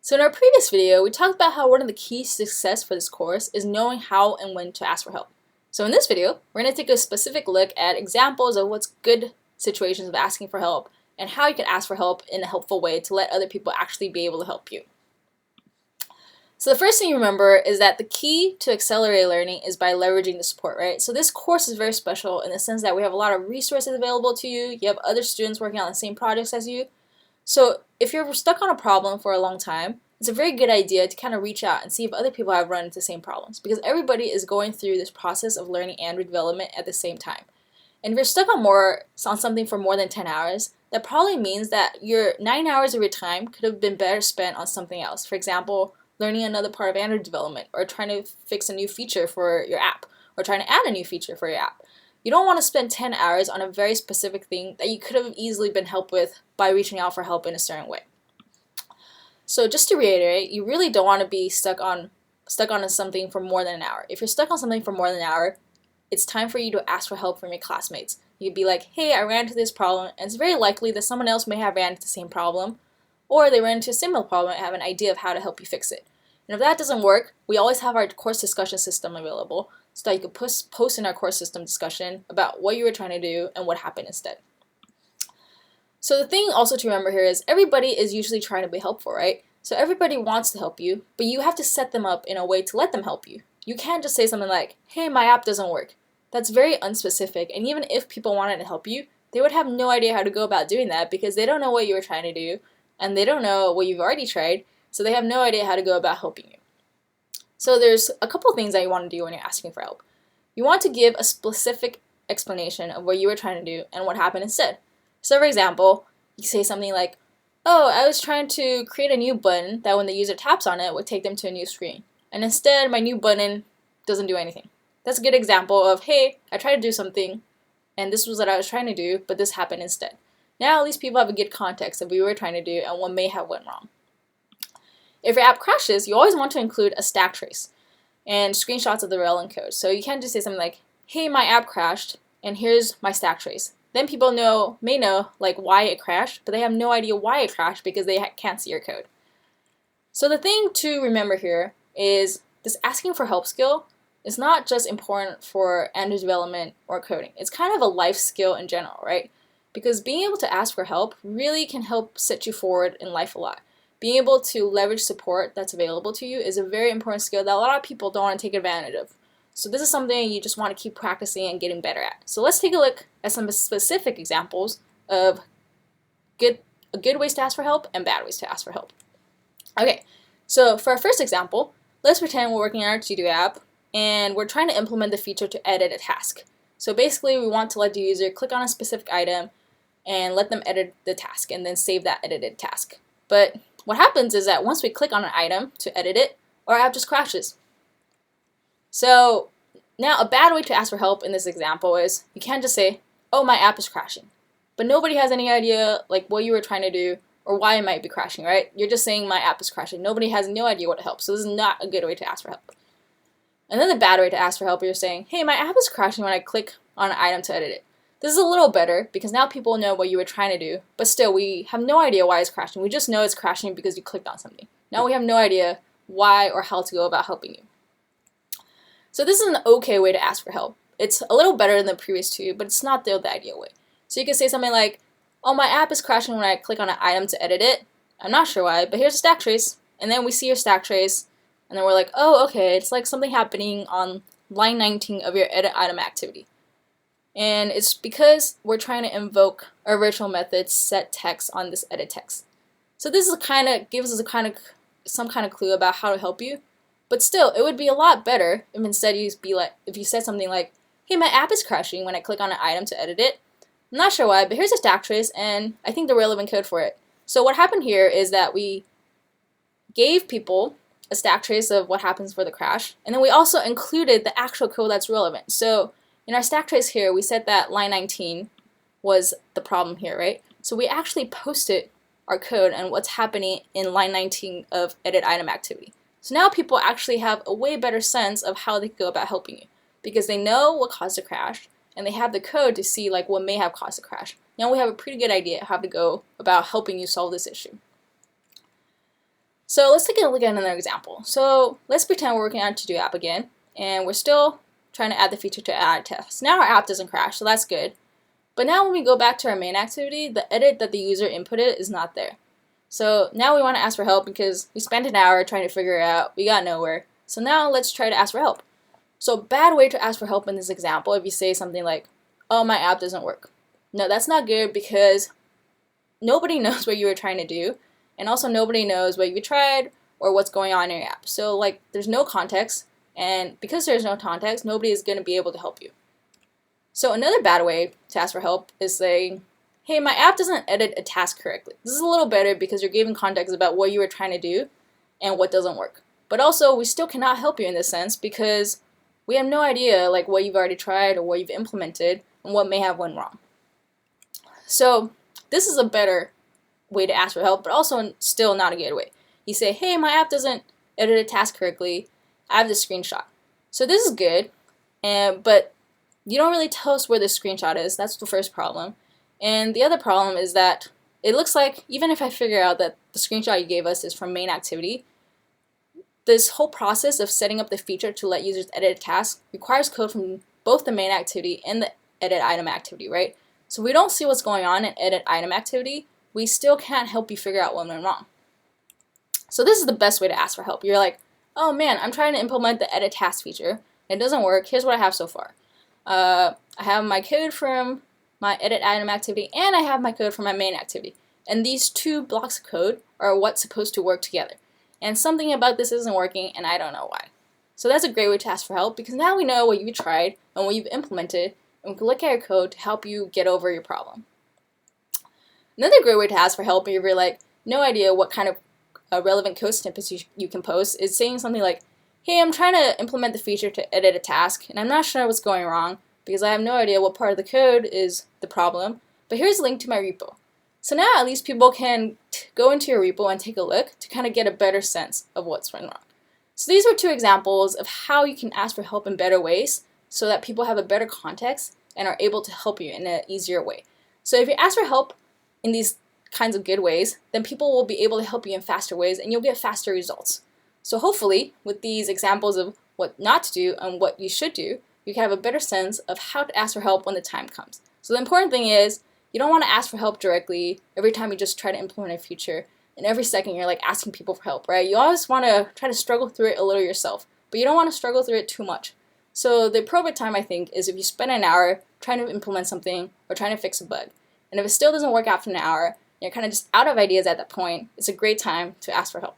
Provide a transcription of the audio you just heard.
So in our previous video, we talked about how one of the keys to success for this course is knowing how and when to ask for help. So in this video, we're going to take a specific look at examples of what's good situations of asking for help and how you can ask for help in a helpful way to let other people actually be able to help you. So the first thing you remember is that the key to accelerated learning is by leveraging the support, right? So this course is very special in the sense that we have a lot of resources available to you. You have other students working on the same projects as you. So if you're stuck on a problem for a long time, it's a very good idea to kind of reach out and see if other people have run into the same problems, because everybody is going through this process of learning and development at the same time. And if you're stuck on something for more than 10 hours, that probably means that your 9 hours of your time could have been better spent on something else. For example, learning another part of Android development, or trying to fix a new feature for your app, or trying to add a new feature for your app. You don't want to spend 10 hours on a very specific thing that you could have easily been helped with by reaching out for help in a certain way. So just to reiterate, you really don't want to be stuck on something for more than an hour. If you're stuck on something for more than an hour, it's time for you to ask for help from your classmates. You'd be like, hey, I ran into this problem, and it's very likely that someone else may have ran into the same problem, or they ran into a similar problem and have an idea of how to help you fix it. And if that doesn't work, we always have our course discussion system available, so that you could post in our course system discussion about what you were trying to do and what happened instead. So the thing also to remember here is everybody is usually trying to be helpful, right? So everybody wants to help you, but you have to set them up in a way to let them help you. You can't just say something like, hey, my app doesn't work. That's very unspecific, and even if people wanted to help you, they would have no idea how to go about doing that because they don't know what you were trying to do, and they don't know what you've already tried, so they have no idea how to go about helping you. So there's a couple things that you want to do when you're asking for help. You want to give a specific explanation of what you were trying to do and what happened instead. So for example, you say something like, oh, I was trying to create a new button that when the user taps on it would take them to a new screen. And instead, my new button doesn't do anything. That's a good example of, hey, I tried to do something, and this was what I was trying to do, but this happened instead. Now at least people have a good context of what you were trying to do and what may have went wrong. If your app crashes, you always want to include a stack trace and screenshots of the relevant code. So you can't just say something like, hey, my app crashed, and here's my stack trace. Then people may know like why it crashed, but they have no idea why it crashed because they can't see your code. So the thing to remember here is this asking for help skill is not just important for Android development or coding. It's kind of a life skill in general, right? Because being able to ask for help really can help set you forward in life a lot. Being able to leverage support that's available to you is a very important skill that a lot of people don't want to take advantage of. So this is something you just want to keep practicing and getting better at. So let's take a look at some specific examples of good ways to ask for help and bad ways to ask for help. Okay, so for our first example, let's pretend we're working on our To-Do app and we're trying to implement the feature to edit a task. So basically we want to let the user click on a specific item and let them edit the task and then save that edited task. But what happens is that once we click on an item to edit it, our app just crashes. So now a bad way to ask for help in this example is you can't just say, oh, my app is crashing. But nobody has any idea like what you were trying to do or why it might be crashing, right? You're just saying my app is crashing. Nobody has no idea what to help. So this is not a good way to ask for help. And then the bad way to ask for help, you're saying, hey, my app is crashing when I click on an item to edit it. This is a little better because now people know what you were trying to do, but still we have no idea why it's crashing. We just know it's crashing because you clicked on something. Now we have no idea why or how to go about helping you. So this is an okay way to ask for help. It's a little better than the previous two, but it's not the ideal way. So you can say something like, oh, my app is crashing when I click on an item to edit it. I'm not sure why, but here's a stack trace. And then we see your stack trace, and then we're like, oh, okay, it's like something happening on line 19 of your edit item activity. And it's because we're trying to invoke our virtual method set text on this edit text. So this is gives us some kind of clue about how to help you. But still, it would be a lot better if instead if you said something like, hey, my app is crashing when I click on an item to edit it. I'm not sure why, but here's a stack trace and I think the relevant code for it. So what happened here is that we gave people a stack trace of what happens for the crash, and then we also included the actual code that's relevant. So in our stack trace here, we said that line 19 was the problem here, right? So we actually posted our code and what's happening in line 19 of edit item activity. So now people actually have a way better sense of how they go about helping you because they know what caused the crash and they have the code to see like what may have caused the crash. Now we have a pretty good idea how to go about helping you solve this issue. So let's take a look at another example. So let's pretend we're working on a to-do app again, and we're still trying to add the feature to add test. Now our app doesn't crash, so that's good. But now when we go back to our main activity, the edit that the user inputted is not there. So now we want to ask for help because we spent an hour trying to figure it out, we got nowhere. So now let's try to ask for help. So a bad way to ask for help in this example, if you say something like, oh, my app doesn't work. No, that's not good because nobody knows what you were trying to do, and also nobody knows what you tried or what's going on in your app. So like there's no context, and because there's no context, nobody is going to be able to help you. So another bad way to ask for help is saying, hey, my app doesn't edit a task correctly. This is a little better because you're giving context about what you were trying to do and what doesn't work. But also, we still cannot help you in this sense because we have no idea like what you've already tried or what you've implemented and what may have went wrong. So this is a better way to ask for help, but also still not a good way. You say, hey, my app doesn't edit a task correctly. I have this screenshot. So this is good, but you don't really tell us where the screenshot is. That's the first problem. And the other problem is that it looks like even if I figure out that the screenshot you gave us is from main activity, this whole process of setting up the feature to let users edit a task requires code from both the main activity and the edit item activity, right? So we don't see what's going on in edit item activity. We still can't help you figure out what went wrong. So this is the best way to ask for help. You're like, oh man, I'm trying to implement the edit task feature. It doesn't work. Here's what I have so far. I have my code from my edit item activity and I have my code from my main activity. And these two blocks of code are what's supposed to work together. And something about this isn't working and I don't know why. So that's a great way to ask for help because now we know what you've tried and what you've implemented, and we can look at your code to help you get over your problem. Another great way to ask for help if you're like no idea what kind of relevant code snippets you can post is saying something like, hey, I'm trying to implement the feature to edit a task and I'm not sure what's going wrong because I have no idea what part of the code is the problem, but here's a link to my repo. So now at least people can go into your repo and take a look to kind of get a better sense of what's went wrong. So these were two examples of how you can ask for help in better ways so that people have a better context and are able to help you in an easier way. So if you ask for help in these kinds of good ways, then people will be able to help you in faster ways and you'll get faster results. So hopefully, with these examples of what not to do and what you should do, you can have a better sense of how to ask for help when the time comes. So the important thing is, you don't want to ask for help directly every time you just try to implement a feature, and every second you're like asking people for help, right? You always want to try to struggle through it a little yourself, but you don't want to struggle through it too much. So the appropriate time, I think, is if you spend an hour trying to implement something or trying to fix a bug. And if it still doesn't work after an hour, you're kind of just out of ideas at that point, it's a great time to ask for help.